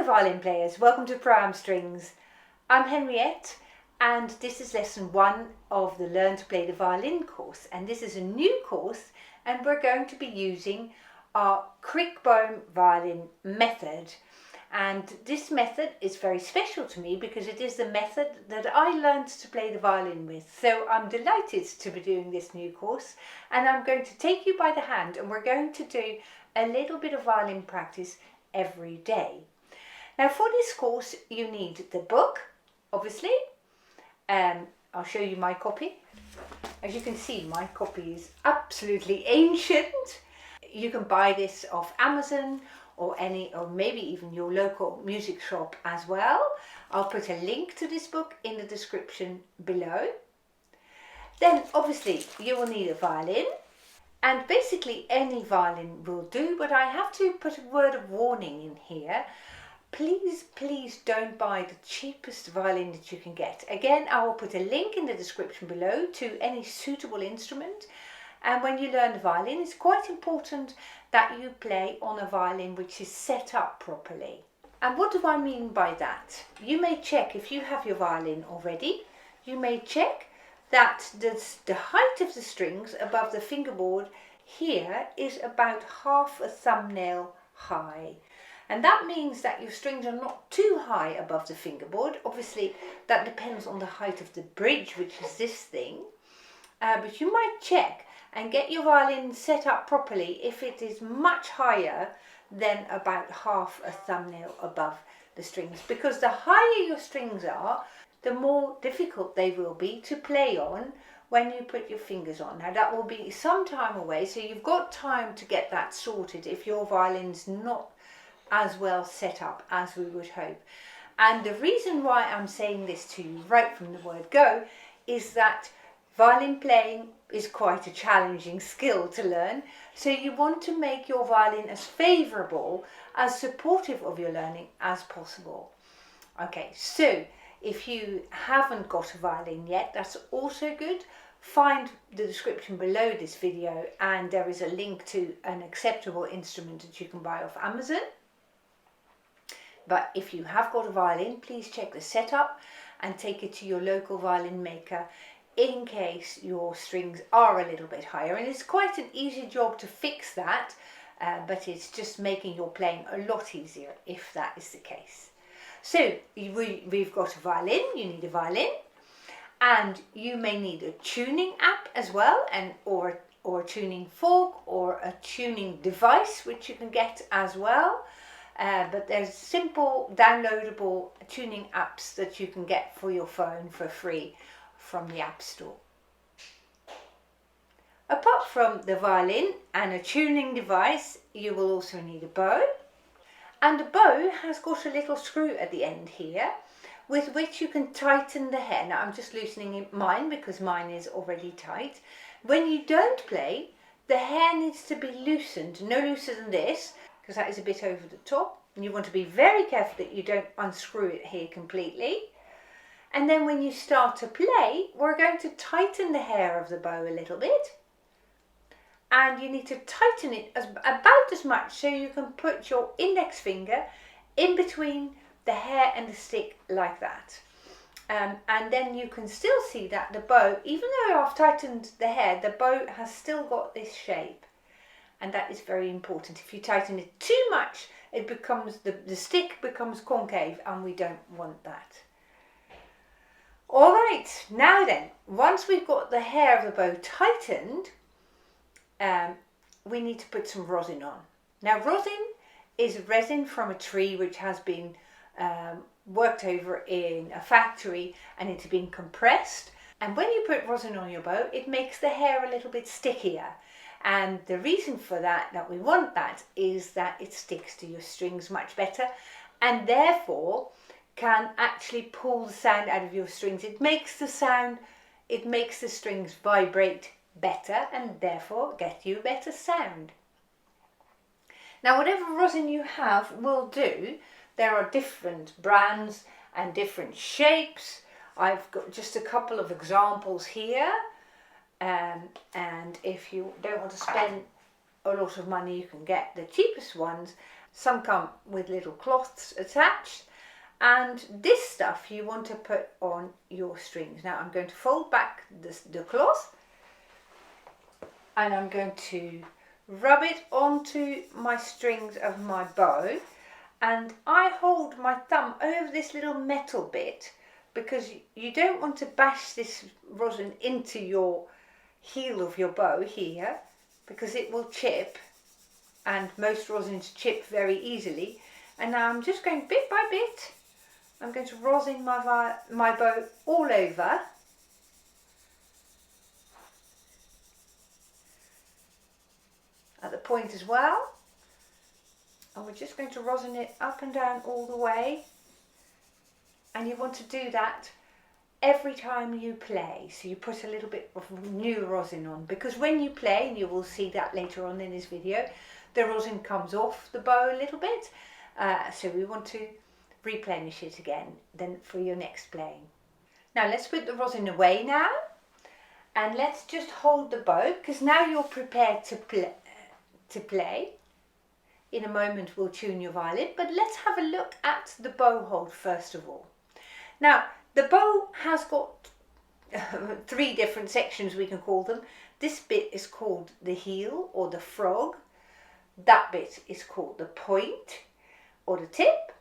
Hello violin players, welcome to Pro Am Strings. I'm Henriette and this is lesson 1 of the Learn to Play the Violin course, and this is a new course and we're going to be using our Crickboom Violin method. And this method is very special to me because it is the method that I learned to play the violin with. So I'm delighted to be doing this new course, and I'm going to take you by the hand and we're going to do a little bit of violin practice every day. Now for this course you need the book, obviously. I'll show you my copy. As you can see, my copy is absolutely ancient. You can buy this off Amazon or maybe even your local music shop as well. I'll put a link to this book in the description below. Then obviously you will need a violin, and basically any violin will do, but I have to put a word of warning in here. Please don't buy the cheapest violin that you can get. Again, I will put a link in the description below to any suitable instrument. And when you learn the violin, it's quite important that you play on a violin which is set up properly. And what do I mean by that? You may check, if you have your violin already, you may check that the height of the strings above the fingerboard here is about half a thumbnail high. And that means that your strings are not too high above the fingerboard. Obviously that depends on the height of the bridge, which is this thing. But you might check and get your violin set up properly if it is much higher than about half a thumbnail above the strings, because the higher your strings are, the more difficult they will be to play on when you put your fingers on. Now that will be some time away, so you've got time to get that sorted if your violin's not as well set up as we would hope. And the reason why I'm saying this to you right from the word go is that violin playing is quite a challenging skill to learn, so you want to make your violin as favourable, as supportive of your learning as possible. Okay, so if you haven't got a violin yet, that's also good. Find the description below this video and there is a link to an acceptable instrument that you can buy off Amazon. But if you have got a violin, please check the setup and take it to your local violin maker in case your strings are a little bit higher. And it's quite an easy job to fix that, but it's just making your playing a lot easier if that is the case. So we've got a violin, you need a violin, and you may need a tuning app as well, or a tuning fork or a tuning device which you can get as well. But there's simple downloadable tuning apps that you can get for your phone for free from the App Store. Apart from the violin and a tuning device, you will also need a bow. And the bow has got a little screw at the end here with which you can tighten the hair. Now I'm just loosening mine because mine is already tight. When you don't play, the hair needs to be loosened, no looser than this, because that is a bit over the top. And you want to be very careful that you don't unscrew it here completely. And then when you start to play, we're going to tighten the hair of the bow a little bit. And you need to tighten it about as much so you can put your index finger in between the hair and the stick like that. And then you can still see that the bow, even though I've tightened the hair, the bow has still got this shape. And that is very important. If you tighten it too much, it becomes the stick becomes concave, and we don't want that. All right, now then, once we've got the hair of the bow tightened, we need to put some rosin on. Now rosin is resin from a tree which has been worked over in a factory and it's been compressed. And when you put rosin on your bow, it makes the hair a little bit stickier. And the reason for that we want that, is that it sticks to your strings much better and therefore can actually pull the sound out of your strings. It makes the strings vibrate better and therefore get you a better sound. Now whatever rosin you have will do. There are different brands and different shapes. I've got just a couple of examples here. And if you don't want to spend a lot of money, you can get the cheapest ones. Some come with little cloths attached, and this stuff you want to put on your strings. Now I'm going to fold back the cloth, and I'm going to rub it onto my strings of my bow, and I hold my thumb over this little metal bit because you don't want to bash this rosin into your heel of your bow here, because it will chip, and most rosins chip very easily. And now I'm just going bit by bit, I'm going to rosin my bow all over. At the point as well, and we're just going to rosin it up and down all the way, and you want to do that every time you play. So you put a little bit of new rosin on, because when you play, and you will see that later on in this video, the rosin comes off the bow a little bit, so we want to replenish it again then for your next playing. Now let's put the rosin away now, and let's just hold the bow, because now you're prepared to play. In a moment we'll tune your violin, but let's have a look at the bow hold first of all. Now the bow has got 3 different sections, we can call them. This bit is called the heel or the frog, that bit is called the point or the tip,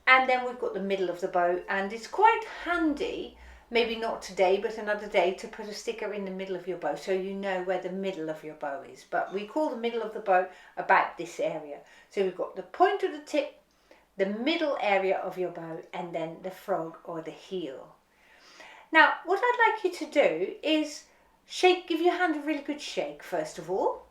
and then we've got the middle of the bow, and it's quite handy, maybe not today but another day, to put a sticker in the middle of your bow so you know where the middle of your bow is. But we call the middle of the bow about this area. So we've got the point or the tip, the middle area of your bow, and then the frog or the heel. Now what I'd like you to do is give your hand a really good shake first of all,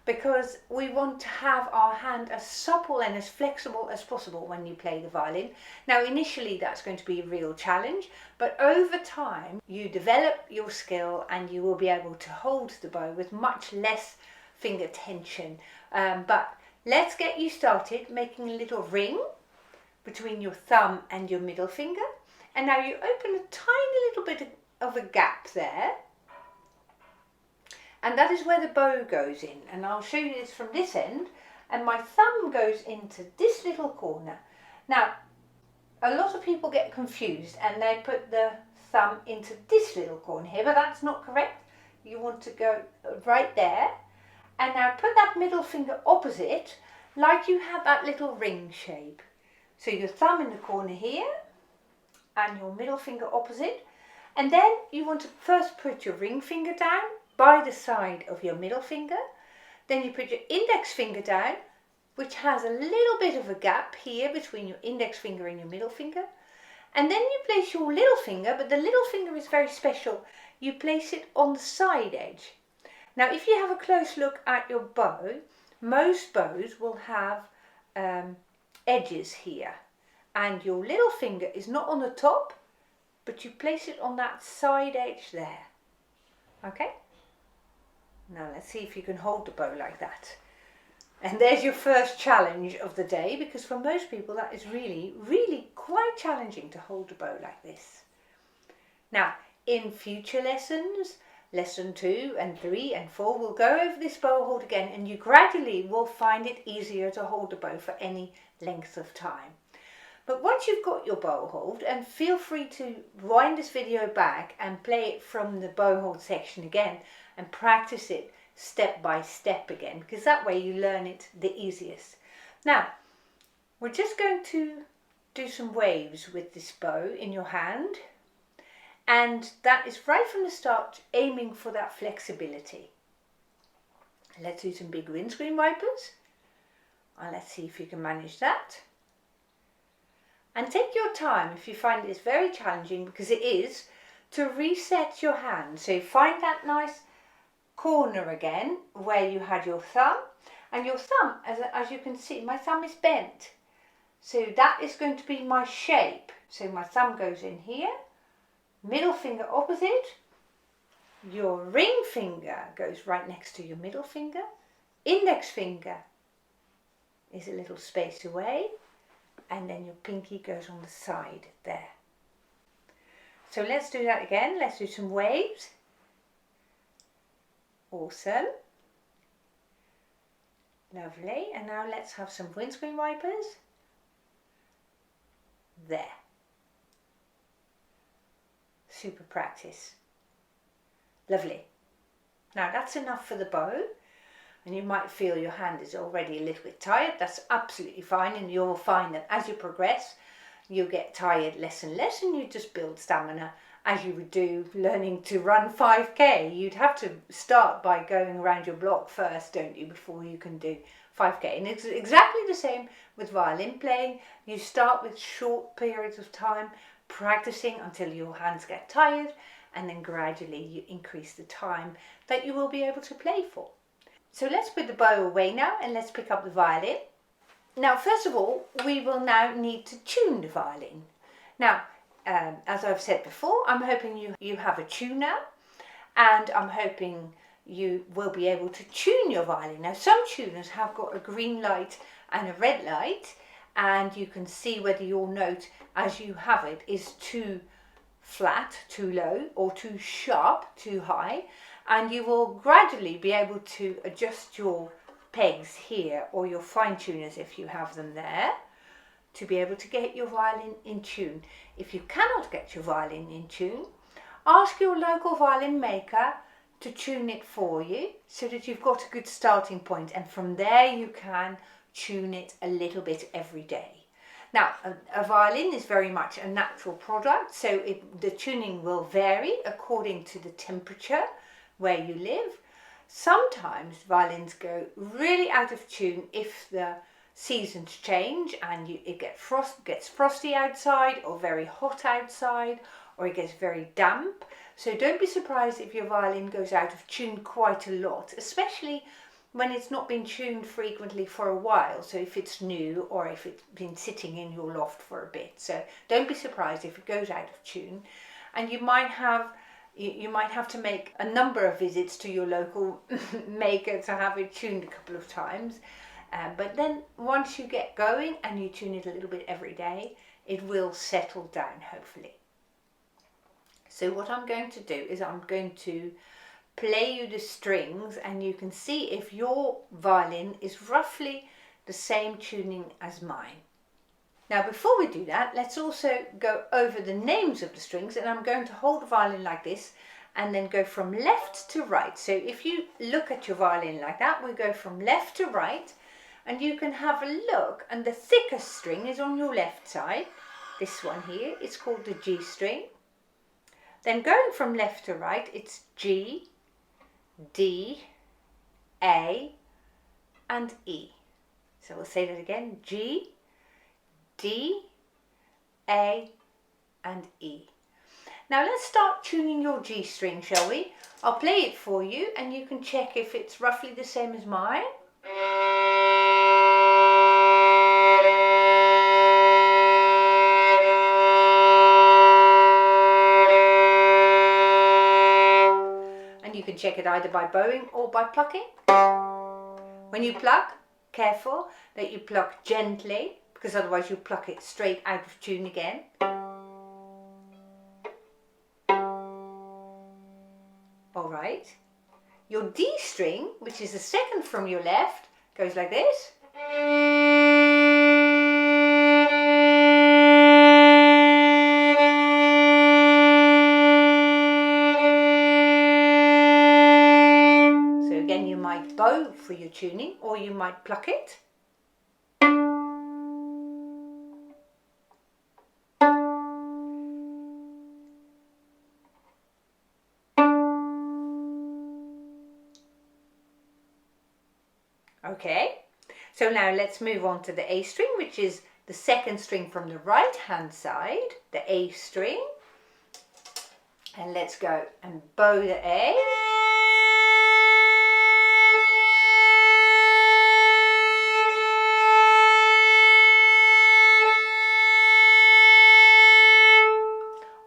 because we want to have our hand as supple and as flexible as possible when you play the violin. Now initially that's going to be a real challenge, but over time you develop your skill and you will be able to hold the bow with much less finger tension. But let's get you started making a little ring between your thumb and your middle finger, and now you open a tiny little bit of a gap there, and that is where the bow goes in. And I'll show you this from this end, and my thumb goes into this little corner. Now a lot of people get confused and they put the thumb into this little corner here, but that's not correct. You want to go right there, and now put that middle finger opposite, like you have that little ring shape. So your thumb in the corner here and your middle finger opposite, and then you want to first put your ring finger down by the side of your middle finger, then you put your index finger down, which has a little bit of a gap here between your index finger and your middle finger, and then you place your little finger, but the little finger is very special, you place it on the side edge. Now if you have a close look at your bow, most bows will have edges here, and your little finger is not on the top, but you place it on that side edge there. Okay? Now let's see if you can hold the bow like that. And there's your first challenge of the day, because for most people that is really, really quite challenging to hold a bow like this. Now in future lessons, lesson 2 and 3 and 4, we'll go over this bow hold again, and you gradually will find it easier to hold the bow for any length of time. But once you've got your bow hold, and feel free to wind this video back and play it from the bow hold section again and practice it step by step again, because that way you learn it the easiest. Now we're just going to do some waves with this bow in your hand, and that is right from the start, aiming for that flexibility. Let's do some big windscreen wipers, and let's see if you can manage that. And take your time if you find this very challenging, because it is, to reset your hand. So find that nice corner again where you had your thumb, and your thumb, as you can see, my thumb is bent, so that is going to be my shape. So my thumb goes in here, middle finger opposite, your ring finger goes right next to your middle finger, index finger is a little space away, and then your pinky goes on the side there. So let's do that again. Let's do some waves. Awesome. Lovely. And now let's have some windscreen wipers. There. Super practice. Lovely. Now that's enough for the bow. And you might feel your hand is already a little bit tired. That's absolutely fine, and you'll find that as you progress you get tired less and less, and you just build stamina as you would do learning to run 5k. You'd have to start by going around your block first, don't you, before you can do 5k. And it's exactly the same with violin playing. You start with short periods of time practicing until your hands get tired, and then gradually you increase the time that you will be able to play for. So let's put the bow away now and let's pick up the violin. Now first of all, we will now need to tune the violin. Now as I've said before, I'm hoping you have a tuner, and I'm hoping you will be able to tune your violin. Now some tuners have got a green light and a red light, and you can see whether your note as you have it is too flat, too low, or too sharp, too high, and you will gradually be able to adjust your pegs here, or your fine tuners if you have them there, to be able to get your violin in tune. If you cannot get your violin in tune, ask your local violin maker to tune it for you so that you've got a good starting point, and from there you can tune it a little bit every day. Now a violin is very much a natural product, so the tuning will vary according to the temperature where you live. Sometimes violins go really out of tune if the seasons change and it gets frosty outside, or very hot outside, or it gets very damp. So don't be surprised if your violin goes out of tune quite a lot, especially when it's not been tuned frequently for a while. So if it's new, or if it's been sitting in your loft for a bit. So don't be surprised if it goes out of tune, and you might have to make a number of visits to your local maker to have it tuned a couple of times. But then once you get going and you tune it a little bit every day, it will settle down, hopefully. So what I'm going to do is I'm going to play you the strings, and you can see if your violin is roughly the same tuning as mine. Now before we do that, let's also go over the names of the strings, and I'm going to hold the violin like this and then go from left to right. So if you look at your violin like that, we go from left to right, and you can have a look, and the thickest string is on your left side. This one here, it's called the G string. Then going from left to right, it's G, D, A and E. So we'll say that again, G, D, A and E. Now let's start tuning your G string, shall we? I'll play it for you and you can check if it's roughly the same as mine. And you can check it either by bowing or by plucking. When you pluck, careful that you pluck gently, because otherwise you pluck it straight out of tune again. Alright, your D string, which is the second from your left, goes like this. So again, you might bow for your tuning, or you might pluck it. Okay, so now let's move on to the A string, which is the second string from the right hand side, the A string. And let's go and bow the A.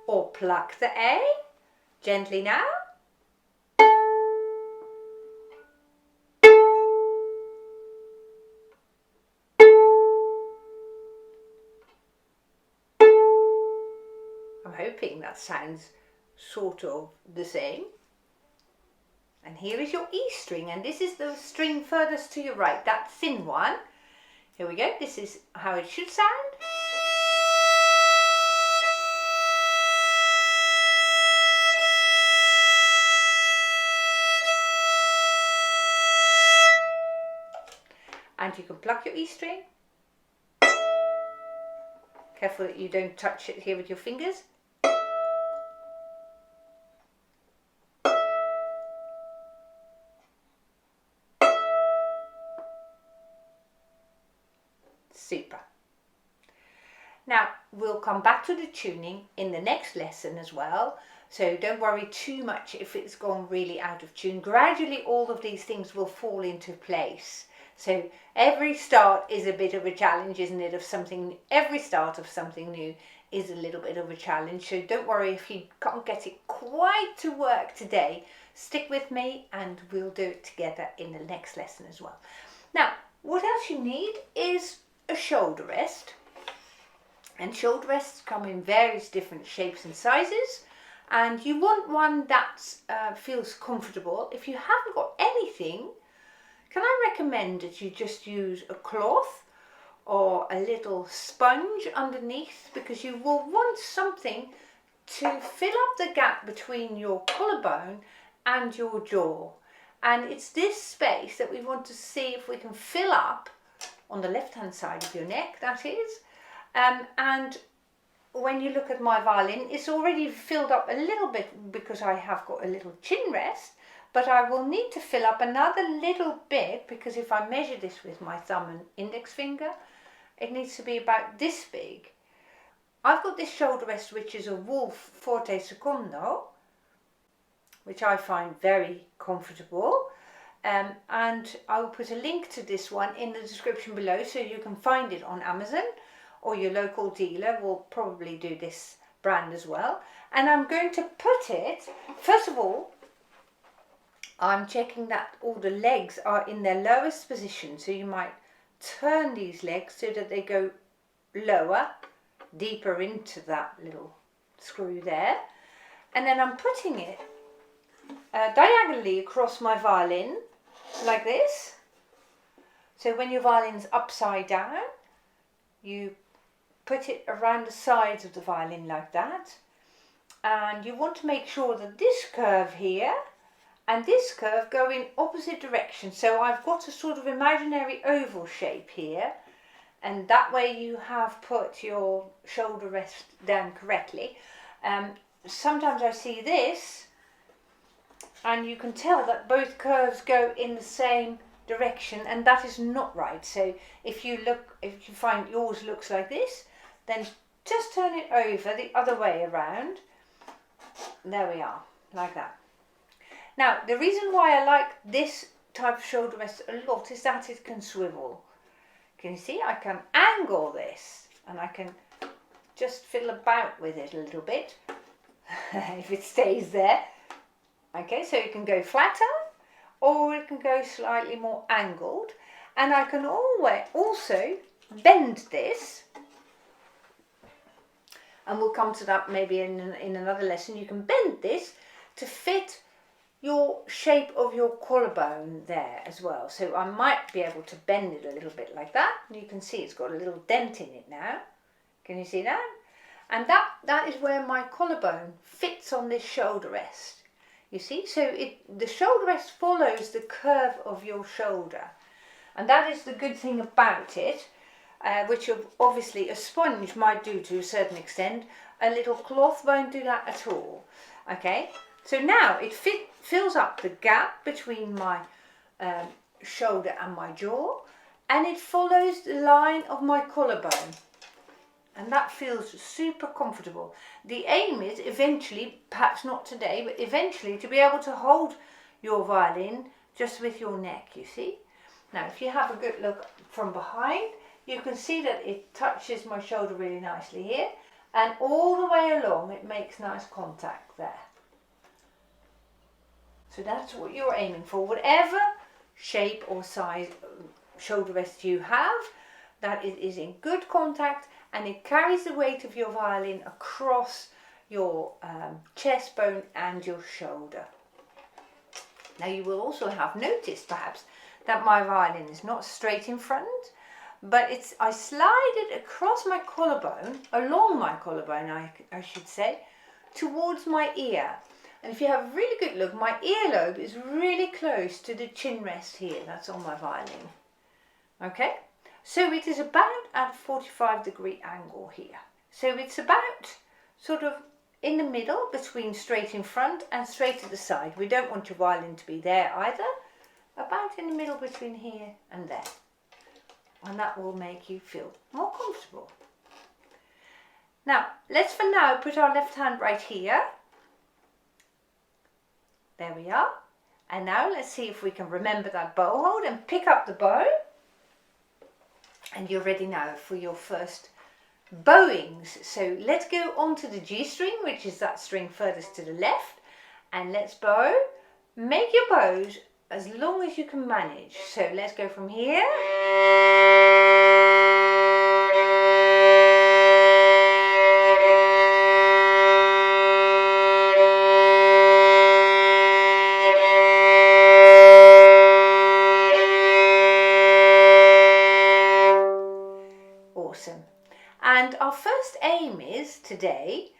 Or pluck the A, gently now. I'm hoping that sounds sort of the same. And here is your E string, and this is the string furthest to your right, that thin one. Here we go, this is how it should sound. And you can pluck your E string. Careful that you don't touch it here with your fingers. Super. Now we'll come back to the tuning in the next lesson as well, so don't worry too much if it's gone really out of tune. Gradually all of these things will fall into place. So every start is a bit of a challenge, isn't it, of something. Every start of something new is a little bit of a challenge, so don't worry if you can't get it quite to work today. Stick with me and we'll do it together in the next lesson as well. Now what else you need is a shoulder rest, and shoulder rests come in various different shapes and sizes, and you want one that feels comfortable. If you haven't got anything, can I recommend that you just use a cloth or a little sponge underneath, because you will want something to fill up the gap between your collarbone and your jaw, and it's this space that we want to see if we can fill up on the left hand side of your neck, that is. And when you look at my violin, it's already filled up a little bit because I have got a little chin rest, but I will need to fill up another little bit, because if I measure this with my thumb and index finger, it needs to be about this big. I've got this shoulder rest which is a Wolf Forte Secondo, which I find very comfortable. And I will put a link to this one in the description below, so you can find it on Amazon, or your local dealer will probably do this brand as well. And I'm going to put it, first of all, I'm checking that all the legs are in their lowest position, so you might turn these legs so that they go lower, deeper into that little screw there. And then I'm putting it diagonally across my violin, like this. So when your violin's upside down, you put it around the sides of the violin like that, and you want to make sure that this curve here and this curve go in opposite directions. So I've got a sort of imaginary oval shape here, and that way you have put your shoulder rest down correctly. Sometimes I see this, and you can tell that both curves go in the same direction, and that is not right. So if you find yours looks like this, then just turn it over the other way around. There we are, like that. Now the reason why I like this type of shoulder rest a lot is that it can swivel. Can you see? I can angle this, and I can just fiddle about with it a little bit if it stays there. Okay, so it can go flatter, or it can go slightly more angled, and I can also bend this, and we'll come to that maybe in another lesson. You can bend this to fit your shape of your collarbone there as well. So I might be able to bend it a little bit like that. You can see it's got a little dent in it now. Can you see that? And that is where my collarbone fits on this shoulder rest. You see, so the shoulder rest follows the curve of your shoulder, and that is the good thing about it, which obviously a sponge might do to a certain extent. A little cloth won't do that at all. Okay, so now it fills up the gap between my shoulder and my jaw, and it follows the line of my collarbone. And that feels super comfortable. The aim is eventually, perhaps not today, but eventually to be able to hold your violin just with your neck, you see. Now if you have a good look from behind, you can see that it touches my shoulder really nicely here, and all the way along it makes nice contact there. So that's what you're aiming for. Whatever shape or size shoulder rest you have, that it is in good contact, and it carries the weight of your violin across your chest bone and your shoulder. Now you will also have noticed perhaps that my violin is not straight in front, but I slide it across my collarbone, along my collarbone I should say, towards my ear. And if you have a really good look, my earlobe is really close to the chin rest here, that's on my violin. Okay, so it is about at a 45-degree angle here. So it's about sort of in the middle between straight in front and straight to the side. We don't want your violin to be there either. About in the middle between here and there. And that will make you feel more comfortable. Now, let's for now put our left hand right here. There we are. And now let's see if we can remember that bow hold and pick up the bow. And you're ready now for your first bowings. So let's go on to the G string, which is that string furthest to the left. And let's bow. Make your bows as long as you can manage. So let's go from here. Awesome. And our first aim is today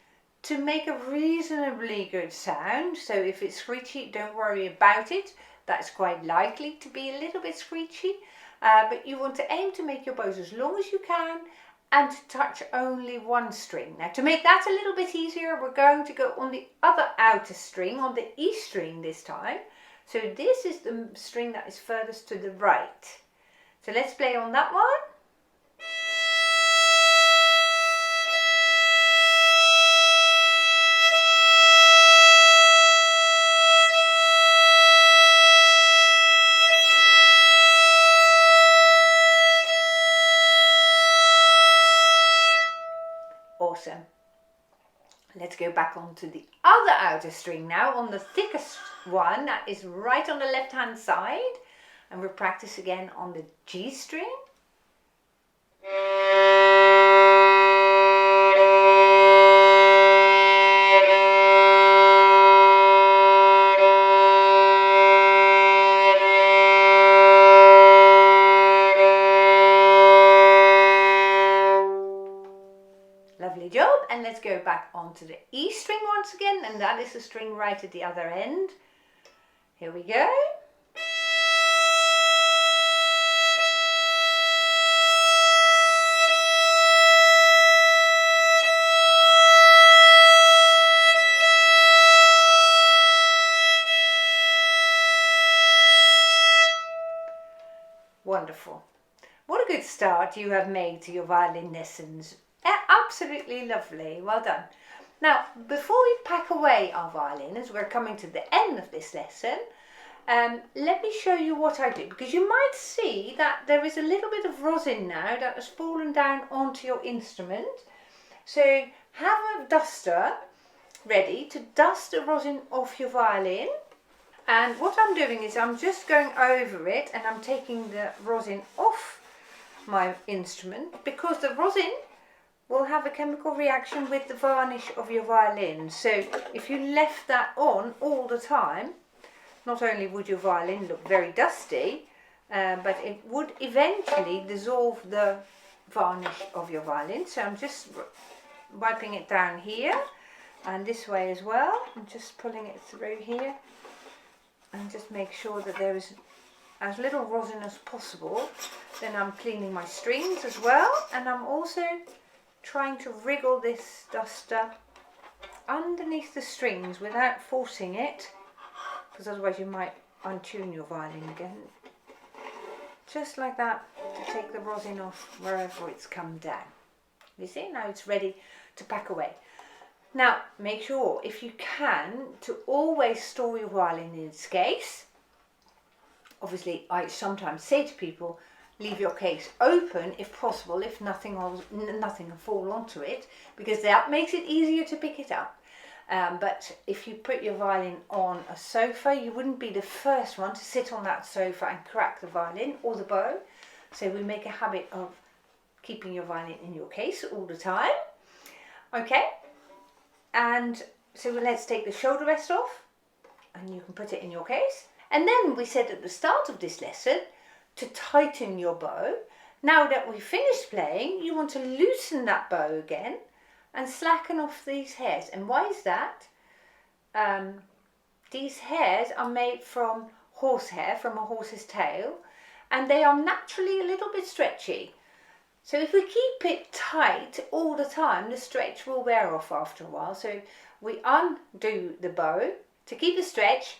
to make a reasonably good sound. So if it's screechy, don't worry about it. That's quite likely to be a little bit screechy, but you want to aim to make your bows as long as you can and to touch only one string. Now to make that a little bit easier, we're going to go on the other outer string, on the E string this time. So this is the string that is furthest to the right. So let's play on that one. Awesome. Let's go back onto the other outer string now, on the thickest one that is right on the left hand side, and we'll practice again on the G string. Lovely job, and let's go back onto the E string once again, and that is the string right at the other end. Here we go. Wonderful. What a good start you have made to your violin lessons. Absolutely lovely, well done. Now, before we pack away our violin, as we're coming to the end of this lesson, let me show you what I do, because you might see that there is a little bit of rosin now that has fallen down onto your instrument. So have a duster ready to dust the rosin off your violin. And what I'm doing is I'm just going over it and I'm taking the rosin off my instrument, because the rosin will have a chemical reaction with the varnish of your violin. So if you left that on all the time, not only would your violin look very dusty, but it would eventually dissolve the varnish of your violin. So I'm just wiping it down here and this way as well. I'm just pulling it through here and just make sure that there is as little rosin as possible. Then I'm cleaning my strings as well, and I'm also trying to wriggle this duster underneath the strings without forcing it, because otherwise you might untune your violin again. Just like that, to take the rosin off wherever it's come down. You see, now it's ready to pack away. Now make sure, if you can, to always store your violin in its case. Obviously I sometimes say to people, leave your case open if possible, if nothing will fall onto it, because that makes it easier to pick it up. But if you put your violin on a sofa, you wouldn't be the first one to sit on that sofa and crack the violin or the bow. So we make a habit of keeping your violin in your case all the time. Okay, and so let's take the shoulder rest off, and you can put it in your case. And then we said at the start of this lesson to tighten your bow. Now that we've finished playing, you want to loosen that bow again and slacken off these hairs. And why is that? These hairs are made from horsehair, from a horse's tail, and they are naturally a little bit stretchy. So if we keep it tight all the time, the stretch will wear off after a while. So we undo the bow to keep the stretch,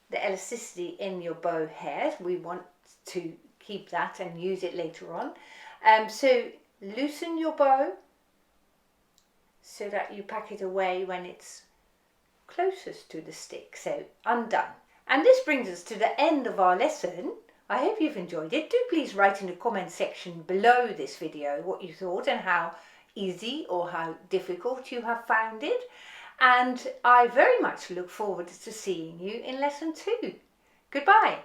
the elasticity in your bow hairs. We want to keep that and use it later on. So loosen your bow so that you pack it away when it's closest to the stick. So undone. And this brings us to the end of our lesson. I hope you've enjoyed it. Do please write in the comment section below this video what you thought and how easy or how difficult you have found it. And I very much look forward to seeing you in lesson 2. Goodbye.